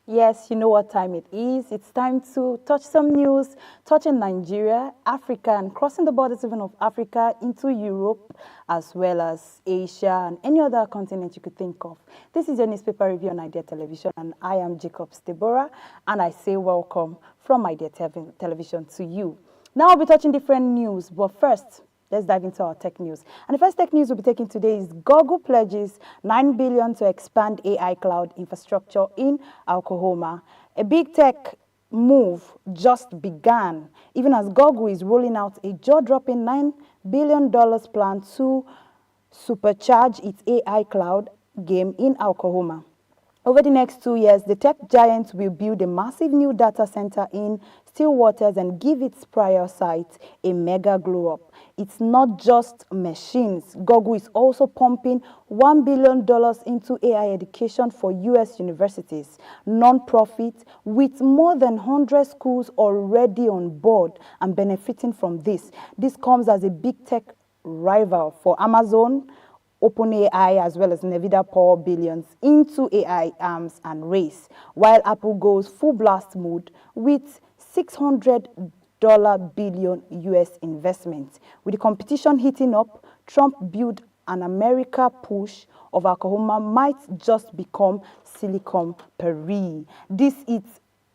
Yes, you know what time it is. It's time to touch some news, touching Nigeria, Africa, and crossing the borders even of Africa into Europe, as well as Asia and any other continent you could think of. This is your newspaper review on Idea Television, and I am Jacobs Deborah, and I say welcome from Idea Television to you. Now I'll be touching different news, but first, let's dive into our tech news. And the first tech news we'll be taking today is Google pledges $9 billion to expand AI cloud infrastructure in Oklahoma. A big tech move just began, even as Google is rolling out a jaw-dropping $9 billion plan to supercharge its AI cloud game in Oklahoma. Over the next 2 years, the tech giant will build a massive new data center in Stillwater and give its prior site a mega glow-up. It's not just machines. Google is also pumping $1 billion into AI education for U.S. universities, non-profit, with more than 100 schools already on board and benefiting from this. This comes as a big tech rival for Amazon, OpenAI, as well as NVIDIA pour billions into AI arms and race, while Apple goes full blast mode with $600 billion US investment. With the competition heating up, Trump built an America push of Oklahoma might just become Silicon Paris. This is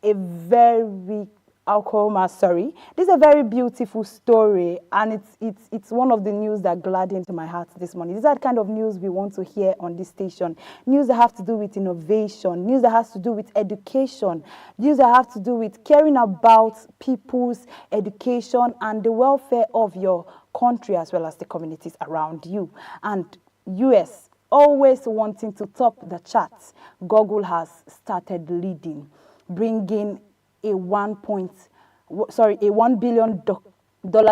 a very This is a very beautiful story, and it's one of the news that gladdened my heart this morning. These are the kind of news we want to hear on this station. News that have to do with innovation, news that has to do with education, news that have to do with caring about people's education and the welfare of your country as well as the communities around you. And US always wanting to top the charts. Google has started leading, bringing a $1 billion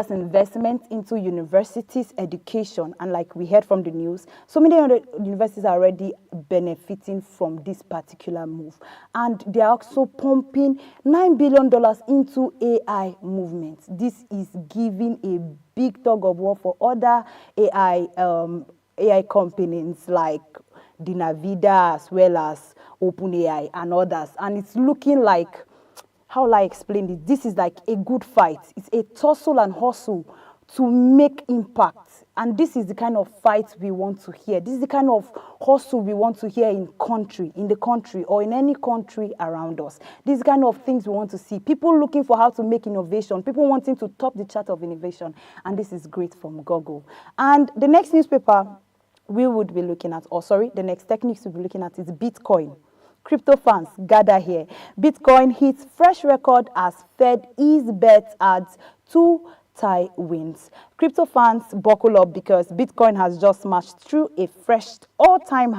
investment into universities education, and like we heard from the news, so many other universities are already benefiting from this particular move, and they are also pumping $9 billion into AI movements. This is giving a big tug of war for other AI companies like NVIDIA as well as OpenAI and others, and it's looking like, how will I explain it? This is like a good fight. It's a tussle and hustle to make impact. And this is the kind of fight we want to hear. This is the kind of hustle we want to hear in the country, or in any country around us. These kind of things we want to see. People looking for how to make innovation. People wanting to top the chart of innovation. And this is great from Google. And the next newspaper we would be looking at, the next techniques we'll be looking at is Bitcoin. Crypto fans gather here. Bitcoin hits fresh record as Fed ease bets adds 2 tie wins. Crypto fans buckle up because Bitcoin has just smashed through a fresh all-time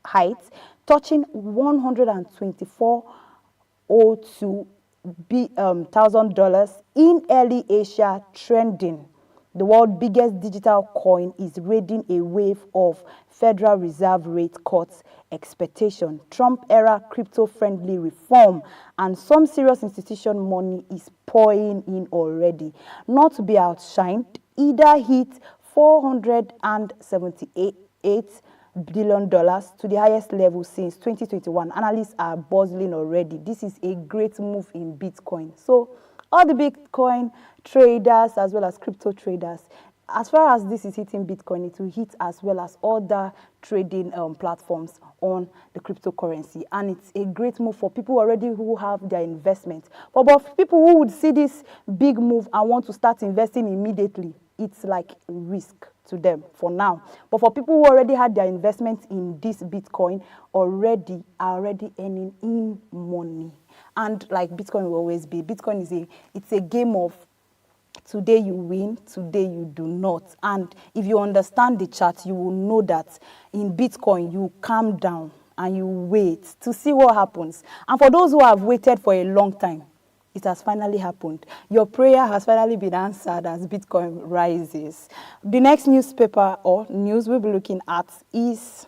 height, touching $124,002 in early Asia trending. The world's biggest digital coin is riding a wave of Federal Reserve rate cuts expectation, Trump-era crypto-friendly reform, and some serious institution money is pouring in already. Not to be outshined, either hit $478 billion to the highest level since 2021. Analysts are buzzing already. This is a great move in Bitcoin. So all the Bitcoin traders as well as crypto traders. As far as this is hitting Bitcoin, it will hit as well as other trading platforms on the cryptocurrency. And it's a great move for people already who have their investment. But for people who would see this big move and want to start investing immediately, it's like risk to them for now. But for people who already had their investment in this Bitcoin are already earning in money. And like Bitcoin will always be, Bitcoin is it's a game of today you win, today you do not. And if you understand the chart, you will know that in Bitcoin, you calm down and you wait to see what happens. And for those who have waited for a long time, it has finally happened. Your prayer has finally been answered as Bitcoin rises. The next newspaper or news we'll be looking at is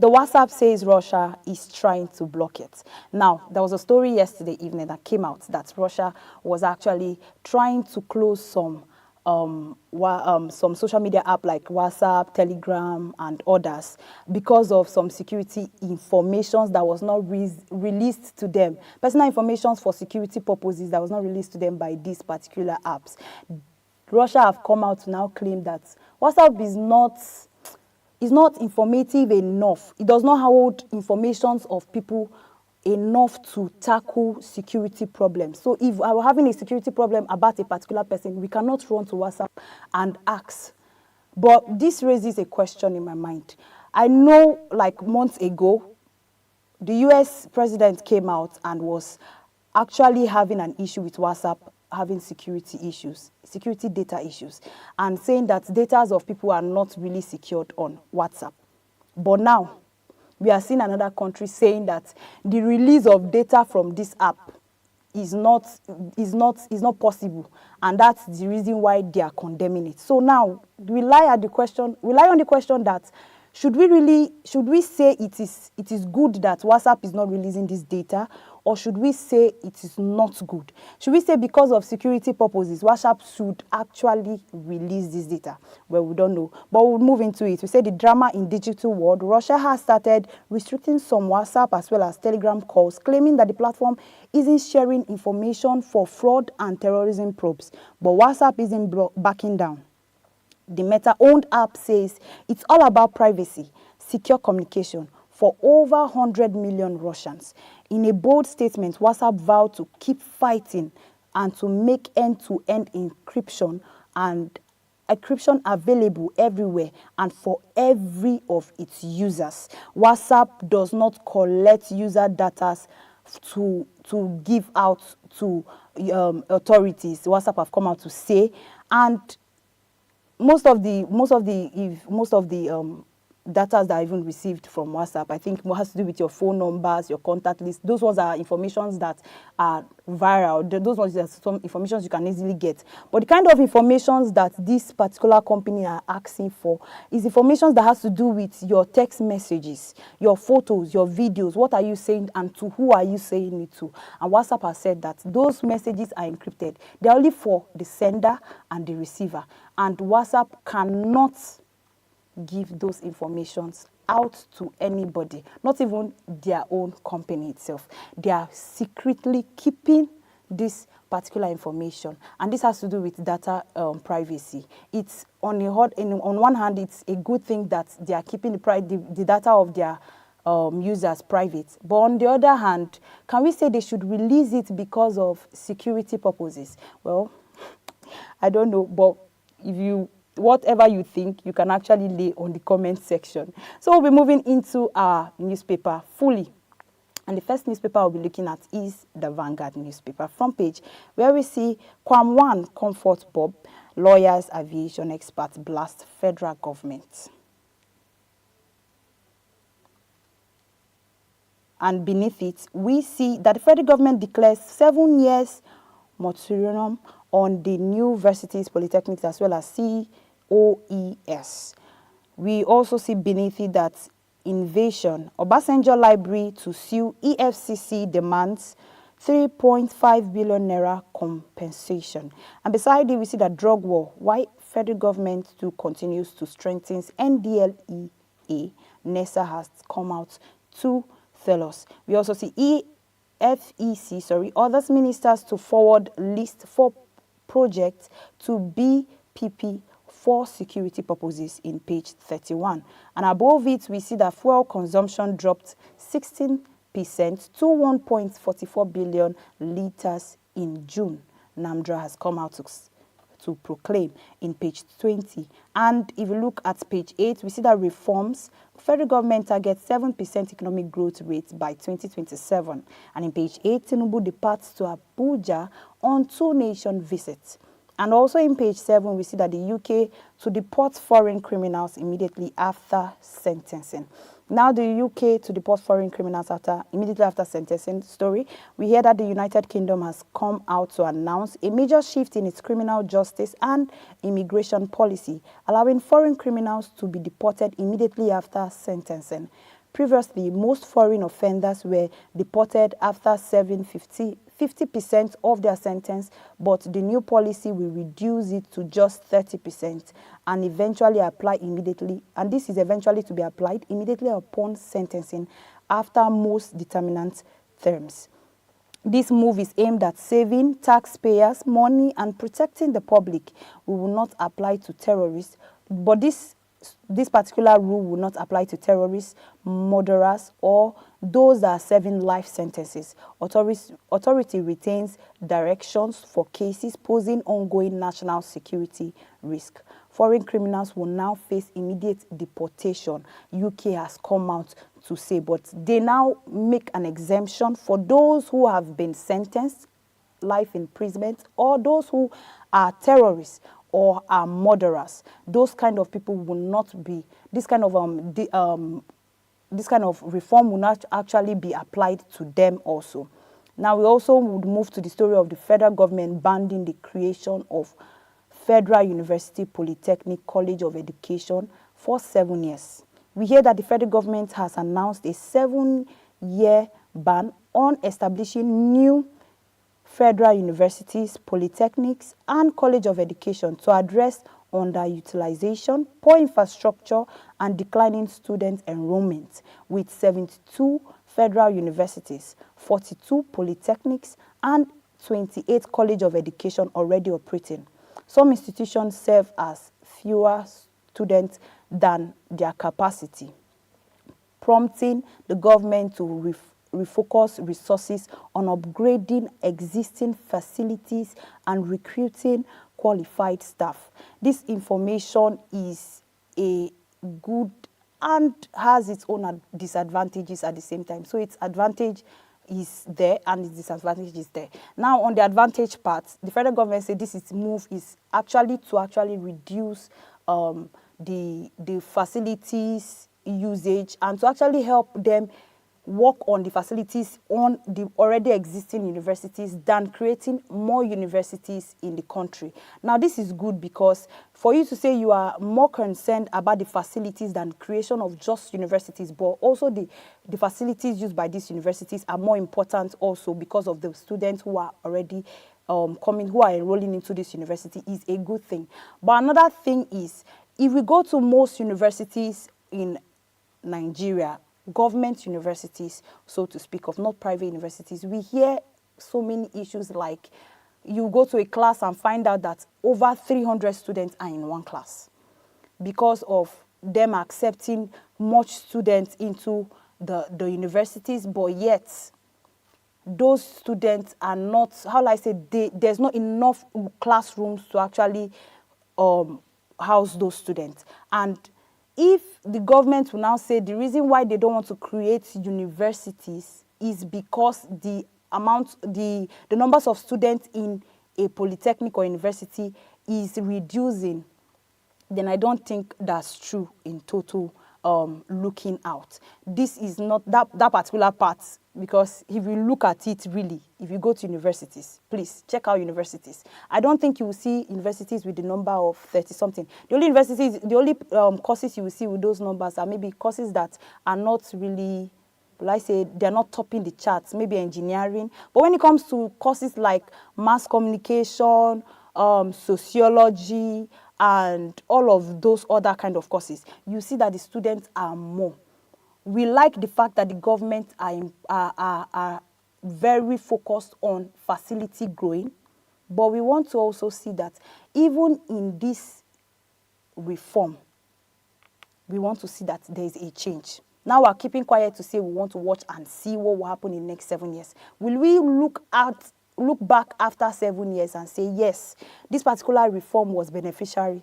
the WhatsApp says Russia is trying to block it. Now, there was a story yesterday evening that came out that Russia was actually trying to close some social media app like WhatsApp, Telegram, and others because of some security information that was not released to them. Personal information for security purposes that was not released to them by these particular apps. Russia have come out to now claim that WhatsApp is not informative enough. It does not hold information of people enough to tackle security problems. So if I were having a security problem about a particular person, we cannot run to WhatsApp and ask. But this raises a question in my mind. I know like months ago, the US president came out and was actually having an issue with WhatsApp having security issues, security data issues, and saying that data of people are not really secured on WhatsApp. But now, we are seeing another country saying that the release of data from this app is not possible, and that's the reason why they are condemning it. So now, we lie on the question that should we say it is good that WhatsApp is not releasing this data, or should we say it is not good? Should we say because of security purposes, WhatsApp should actually release this data? Well, we don't know, but we'll move into it. We say the drama in digital world. Russia has started restricting some WhatsApp as well as Telegram calls, claiming that the platform isn't sharing information for fraud and terrorism probes, but WhatsApp isn't backing down. The Meta-owned app says it's all about privacy, secure communication for over 100 million Russians. In a bold statement, WhatsApp vowed to keep fighting and to make end-to-end encryption available everywhere and for every of its users. WhatsApp does not collect user data to give out to authorities. WhatsApp have come out to say, and most of the data that I even received from WhatsApp, I think what has to do with your phone numbers, your contact list. Those ones are informations that are viral. Those ones are some information you can easily get. But the kind of information that this particular company are asking for is information that has to do with your text messages, your photos, your videos. What are you saying and to who are you saying it to? And WhatsApp has said that those messages are encrypted. They're only for the sender and the receiver. And WhatsApp cannot give those informations out to anybody, not even their own company itself. They are secretly keeping this particular information, and this has to do with data privacy. It's on one hand, it's a good thing that they are keeping the data of their users private, but on the other hand, can we say they should release it because of security purposes? Well, I don't know, but whatever you think, you can actually lay on the comment section. So we'll be moving into our newspaper fully. And the first newspaper we'll be looking at is the Vanguard newspaper front page, where we see Kwam1 Comfort Bob, lawyers, aviation experts blast federal government. And beneath it, we see that the federal government declares 7 years moratorium on the new universities, polytechnics, as well as COES. We also see beneath it that invasion, Obasanjo Library to sue EFCC demands 3.5 billion naira compensation. And beside it, we see that drug war, why federal government too continues to strengthen NDLEA. NESA has come out to tell us. We also see FEC, orders ministers to forward list for projects to BPP for security purposes in page 31. And above it, we see that fuel consumption dropped 16% to 1.44 billion liters in June. NAMDRA has come out to proclaim in page 20. And if you look at page 8, we see that reforms, federal government targets 7% economic growth rate by 2027. And in page 8, Tinubu departs to Abuja on two-nation visit. And also in page 7, we see that the UK to deport foreign criminals immediately after sentencing. Now the UK to deport foreign criminals immediately after sentencing story. We hear that the United Kingdom has come out to announce a major shift in its criminal justice and immigration policy, allowing foreign criminals to be deported immediately after sentencing. Previously, most foreign offenders were deported after serving 50% of their sentence, but the new policy will reduce it to just 30% and eventually apply immediately. And this is eventually to be applied immediately upon sentencing after most determinant terms. This move is aimed at saving taxpayers money and protecting the public. We will not apply to terrorists, but this particular rule will not apply to terrorists, murderers, or those that are serving life sentences. Authority retains directions for cases posing ongoing national security risk. Foreign criminals will now face immediate deportation. UK has come out to say, but they now make an exemption for those who have been sentenced life imprisonment or those who are terrorists or are murderers. Those kind of people will not be, this kind of reform will not actually be applied to them also. Now we also would move to the story of the federal government banning the creation of Federal University Polytechnic College of Education for 7 years. We hear that the federal government has announced a 7-year ban on establishing new federal universities, polytechnics, and college of education to address underutilization, poor infrastructure, and declining student enrollment, with 72 federal universities, 42 polytechnics, and 28 college of education already operating. Some institutions serve as fewer students than their capacity, prompting the government to refocus resources on upgrading existing facilities and recruiting qualified staff. This information is a good and has its own disadvantages at the same time. So its advantage is there and its disadvantage is there. Now on the advantage part, the federal government said this move is actually to reduce the facilities usage and to actually help them work on the facilities on the already existing universities than creating more universities in the country. Now, this is good because for you to say you are more concerned about the facilities than creation of just universities, but also the facilities used by these universities are more important also because of the students who are already who are enrolling into this university is a good thing. But another thing is, if we go to most universities in Nigeria, government universities, so to speak of, not private universities, we hear so many issues like you go to a class and find out that over 300 students are in one class because of them accepting much students into the universities, but yet those students are not, how will I say, there's not enough classrooms to actually house those students. And if the government will now say the reason why they don't want to create universities is because the numbers of students in a polytechnic or university is reducing, then I don't think that's true in total looking out. This is not that particular part, because if you look at it really, if you go to universities, please check out universities. I don't think you will see universities with the number of 30-something. The only courses you will see with those numbers are maybe courses that are not really, like I say, they're not topping the charts, maybe engineering. But when it comes to courses like mass communication, sociology, and all of those other kind of courses, you see that the students are more. We like the fact that the government are very focused on facility growing, but we want to also see that even in this reform, we want to see that there is a change. Now we're keeping quiet to say we want to watch and see what will happen in the next 7 years. Will we look back after 7 years and say, yes, this particular reform was beneficial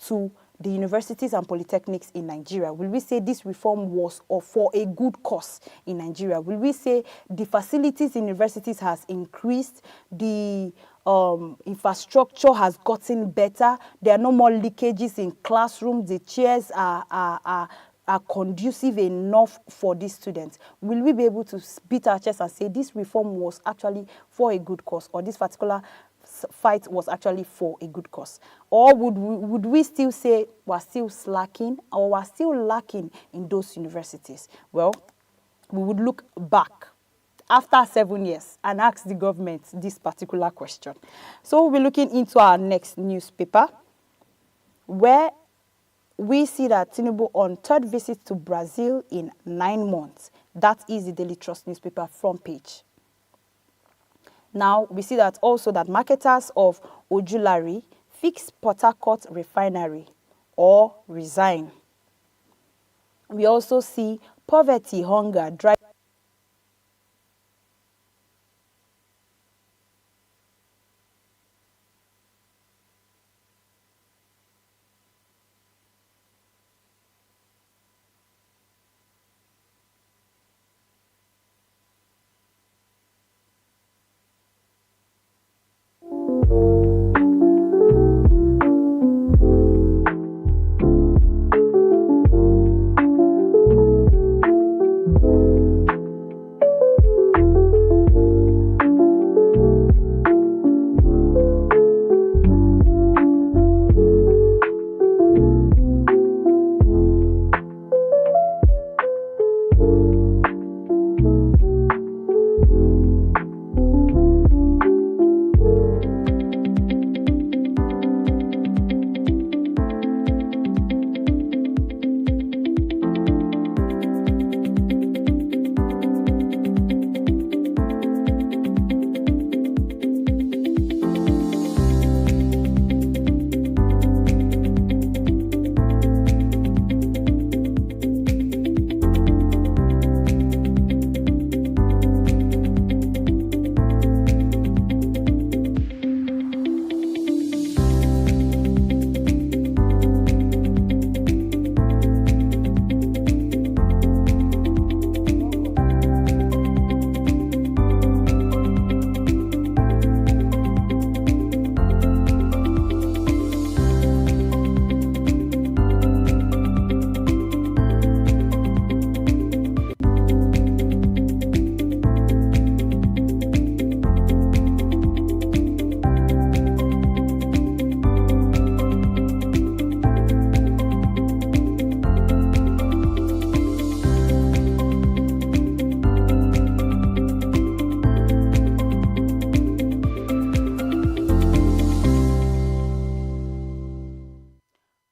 to the universities and polytechnics in Nigeria? Will we say this reform was for a good cause in Nigeria? Will we say the facilities in universities has increased, the infrastructure has gotten better, there are no more leakages in classrooms, the chairs are conducive enough for these students? Will we be able to beat our chest and say this reform was actually for a good cause, or this particular fight was actually for a good cause? Or would we still say we're still slacking, or we're still lacking in those universities? Well, we would look back after 7 years and ask the government this particular question. So we'll be looking into our next newspaper, where we see that Tinubu on third visit to Brazil in 9 months. That is the Daily Trust newspaper front page. Now, we see that also that marketers of Ojulari fix Port Harcourt refinery or resign. We also see poverty, hunger, drive.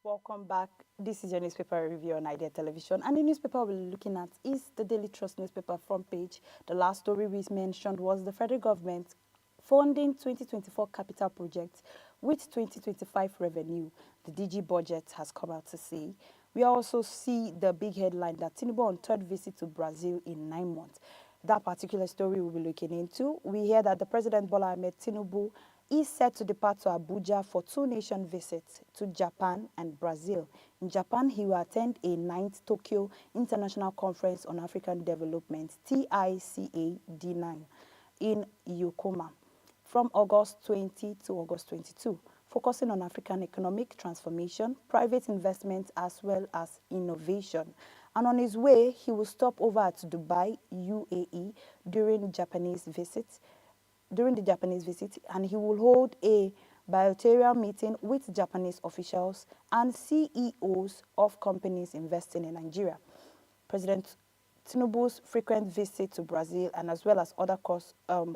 Welcome back. This is your newspaper review on Idea Television, and the newspaper we're looking at is the Daily Trust newspaper front page. The last story we mentioned was the federal government funding 2024 capital projects with 2025 revenue. The DG budget has come out to say. We also see the big headline that Tinubu on third visit to Brazil in 9 months. That particular story we'll be looking into. We hear that the President Bola Ahmed Tinubu is set to depart to Abuja for 2-nation visits to Japan and Brazil. In Japan, he will attend a 9th Tokyo International Conference on African Development, TICA D9, in Yokohama from August 20 to August 22, focusing on African economic transformation, private investment, as well as innovation. And on his way, he will stop over at Dubai, UAE, during the Japanese visit, and he will hold a bilateral meeting with Japanese officials and CEOs of companies investing in Nigeria. President Tinubu's frequent visit to Brazil and as well as other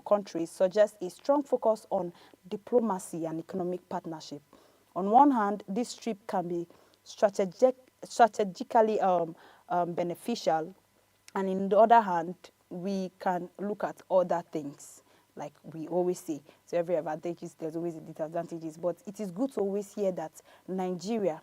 countries suggests a strong focus on diplomacy and economic partnership. On one hand, this trip can be strategically beneficial, and on the other hand, we can look at other things, like we always say. So every advantages, there's always disadvantages. But it is good to always hear that Nigeria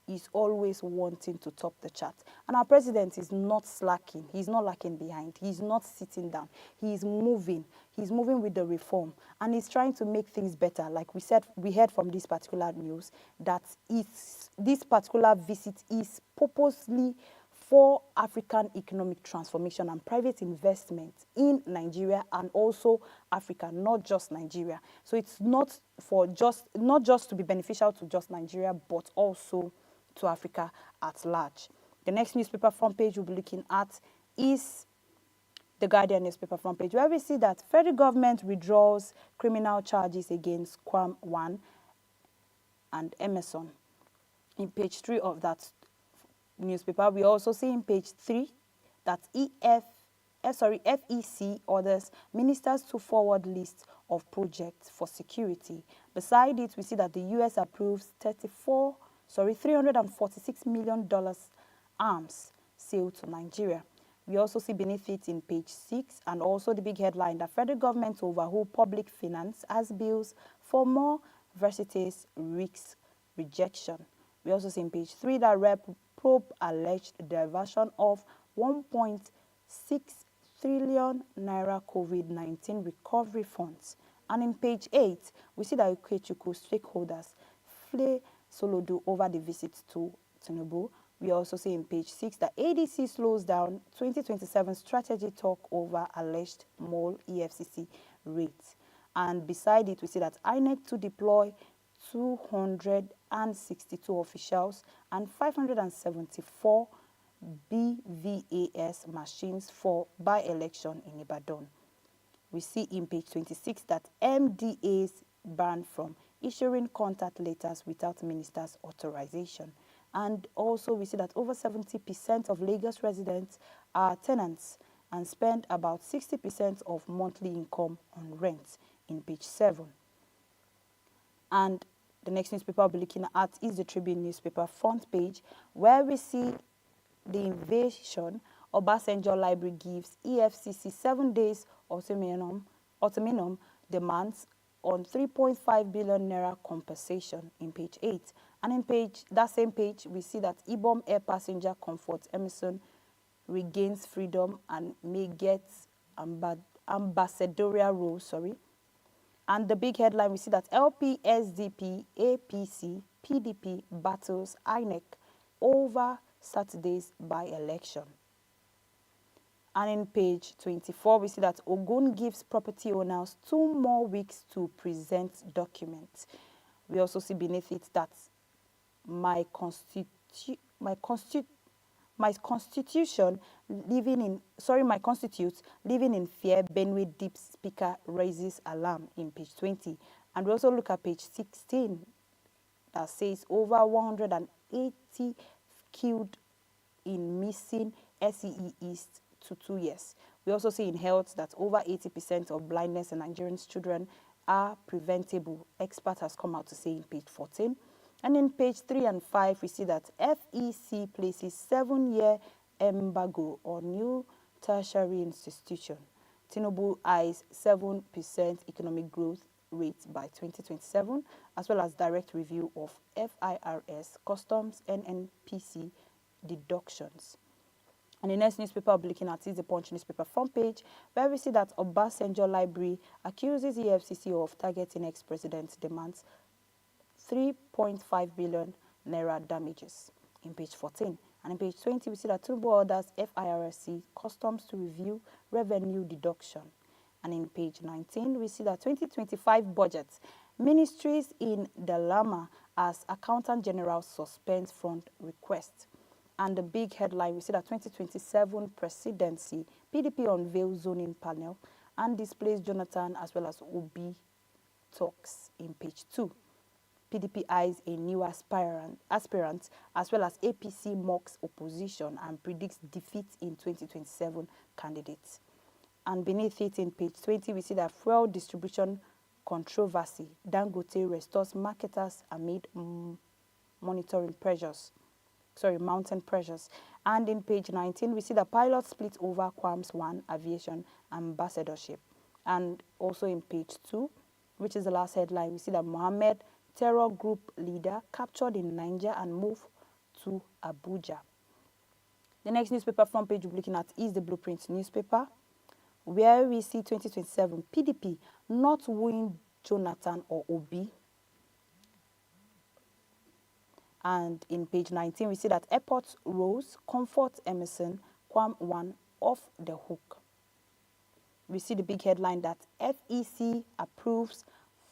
is always wanting to top the chart. And our president is not slacking. He's not lacking behind. He's not sitting down. He's moving. He's moving with the reform. And he's trying to make things better. Like we said, we heard from this particular news that this particular visit is purposely for African economic transformation and private investment in Nigeria and also Africa, not just Nigeria. So it's not just to be beneficial to just Nigeria, but also to Africa at large. The next newspaper front page we'll be looking at is the Guardian newspaper front page, where we see that federal government withdraws criminal charges against Kwam Wan and Emerson. In page 3 of that newspaper, we also see in page 3 that FEC orders ministers to forward list of projects for security. Beside it, we see that the US approves $346 million arms sale to Nigeria. We also see benefits in page 6 and also the big headline that federal government overhaul public finance as bills for more Versity's risk rejection. We also see in page 3 that Rep probe alleged diversion of 1.6 trillion naira COVID-19 recovery funds. And in page 8, we see that Ikechukwu stakeholders flee Solodo over the visit to Tinubu. We also see in page 6 that ADC slows down 2027 strategy talk over alleged mole EFCC rates. And beside it, we see that INEC to deploy 262 officials and 574 BVAS machines for by-election in Ibadan. We see in page 26 that MDAs banned from issuing contact letters without minister's authorization. And also we see that over 70% of Lagos residents are tenants and spend about 60% of monthly income on rent in page 7. And the next newspaper I'll be looking at is the Tribune newspaper front page, where we see the invasion. Obasanjo Library gives EFCC 7 days ultimatum demands on 3.5 billion naira compensation in page 8. And in that same page, we see that Ibom Air Passenger Comfort Emerson regains freedom and may get ambassadorial role, And the big headline, we see that LP, SDP, APC, PDP battles INEC over Saturday's by-election. And in page 24, we see that Ogun gives property owners 2 more weeks to present documents. We also see beneath it that my constitute living in fear, Benue Deep Speaker raises alarm in page 20. And we also look at page 16 that says over 180 killed in missing SEE East to 2 years. We also see in health that over 80% of blindness in Nigerian children are preventable. Expert has come out to say in page 14. And in page 3 and 5, we see that FEC places 7-year embargo on new tertiary institution. Tinubu eyes 7% economic growth rate by 2027, as well as direct review of FIRS, customs, and NNPC deductions. And the next newspaper I'll be looking at is the Punch newspaper front page, where we see that Obasanjo Library accuses EFCC of targeting ex-president demands 3.5 billion naira damages in page 14. And in page 20, we see that Tinubu orders FIRC customs to review revenue deduction. And in page 19, we see that 2025 budget, ministries in dilemma as Accountant General suspends front request. And the big headline, we see that 2027 presidency, PDP unveils zoning panel and displays Jonathan as well as Obi talks in page 2. PDP eyes a new aspirant as well as APC mocks opposition and predicts defeat in 2027 candidates. And beneath it in page 20, we see that fuel distribution controversy. Dangote restores marketers amid monitoring pressures. mountain pressures. And in page 19, we see the pilot split over Quam's One Aviation ambassadorship. And also in page 2, which is the last headline, we see that Mohammed, terror group leader, captured in Niger and moved to Abuja. The next newspaper front page we're looking at is the Blueprint newspaper, where we see 2027 PDP not wooing Jonathan or Obi. And in page 19, we see that airports rose, comfort Emerson, Quam One off the hook. We see the big headline that FEC approves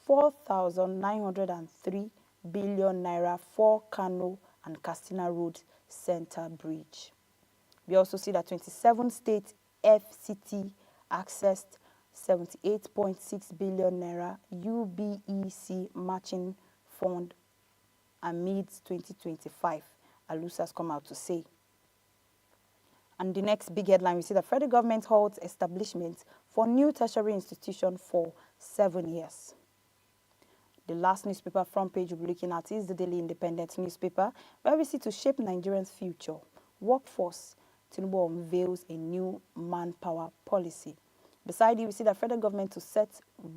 4,903 billion naira for Kano and Katsina Road Center Bridge. We also see that 27 state FCT accessed 78.6 billion naira UBEC matching fund amid 2025, Alus has come out to say. And the next big headline, we see the federal government holds establishment for new tertiary institution for 7 years. The last newspaper front page we'll be looking at is the Daily Independent newspaper, where we see to shape Nigerians' future workforce, Tinubu unveils a new manpower policy. Beside it, we see the federal government to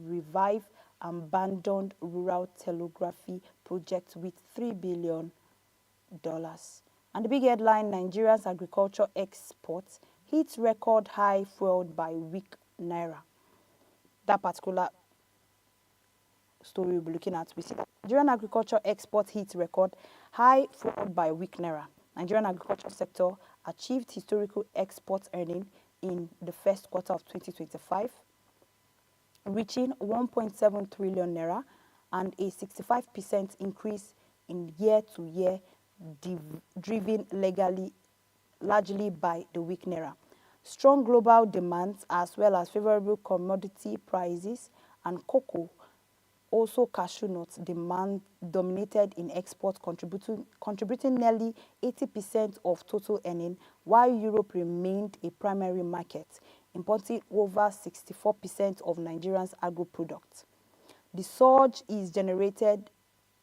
revive abandoned rural telegraphy project with $3 billion. And the big headline, Nigeria's agriculture exports hits record high fueled by weak naira. That particular story we'll be looking at, we see that Nigerian agriculture export hits record high fueled by weak naira. Nigerian agriculture sector achieved historical export earning in the first quarter of 2025, reaching 1.7 trillion naira and a 65% increase in year-to-year, driven largely by the weak naira. Strong global demands as well as favorable commodity prices and cocoa, also cashew nuts demand dominated in exports, contributing nearly 80% of total earning, while Europe remained a primary market, importing over 64% of Nigeria's agro products. The surge is generated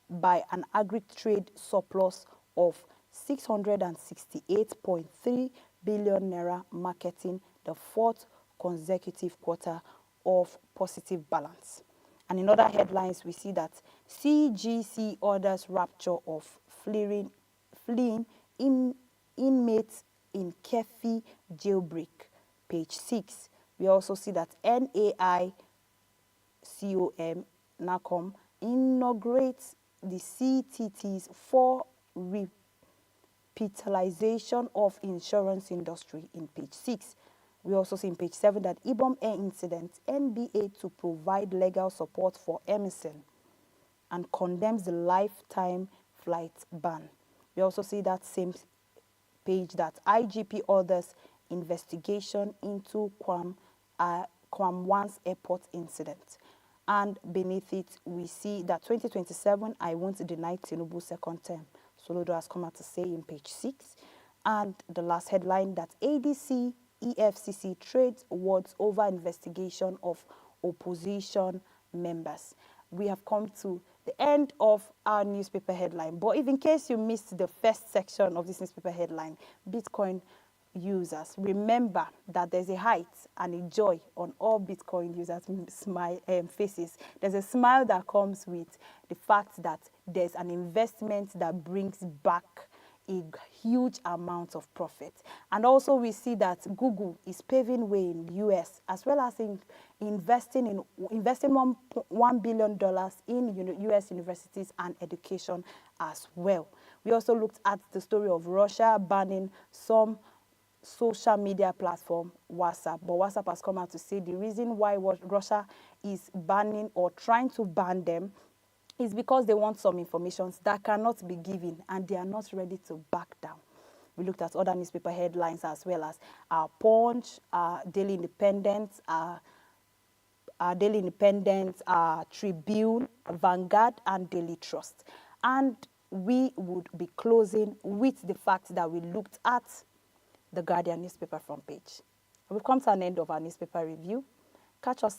by an agri-trade surplus of 668.3 billion naira, marking the fourth consecutive quarter of positive balance. And in other headlines, we see that CGC orders rapture of fleeing inmates in Kefi jailbreak, page 6. We also see that NACOM inaugurates the CTTs for revitalization of insurance industry in page 6. We also see in page 7 that Ibom Air incident, NBA to provide legal support for Emerson and condemns the lifetime flight ban. We also see that same page that IGP orders investigation into Quam One's airport incident. And beneath it, we see that 2027, I won't deny Tinubu second term. Soludo has come out to say in page 6. And the last headline that ADC EFCC trades awards over investigation of opposition members. We have come to the end of our newspaper headline. But if in case you missed the first section of this newspaper headline, Bitcoin users, remember that there's a height and a joy on all Bitcoin users' faces. There's a smile that comes with the fact that there's an investment that brings back a huge amount of profit. And also we see that Google is paving way in the US, as well as investing $1 billion in US universities and education as well. We also looked at the story of Russia banning some social media platform, WhatsApp. But WhatsApp has come out to say the reason why Russia is banning or trying to ban them is because they want some information that cannot be given and they are not ready to back down. We looked at other newspaper headlines as well as our Punch, our Daily Independent, our Tribune, Vanguard, and Daily Trust. And we would be closing with the fact that we looked at the Guardian newspaper front page. We've come to an end of our newspaper review. Catch us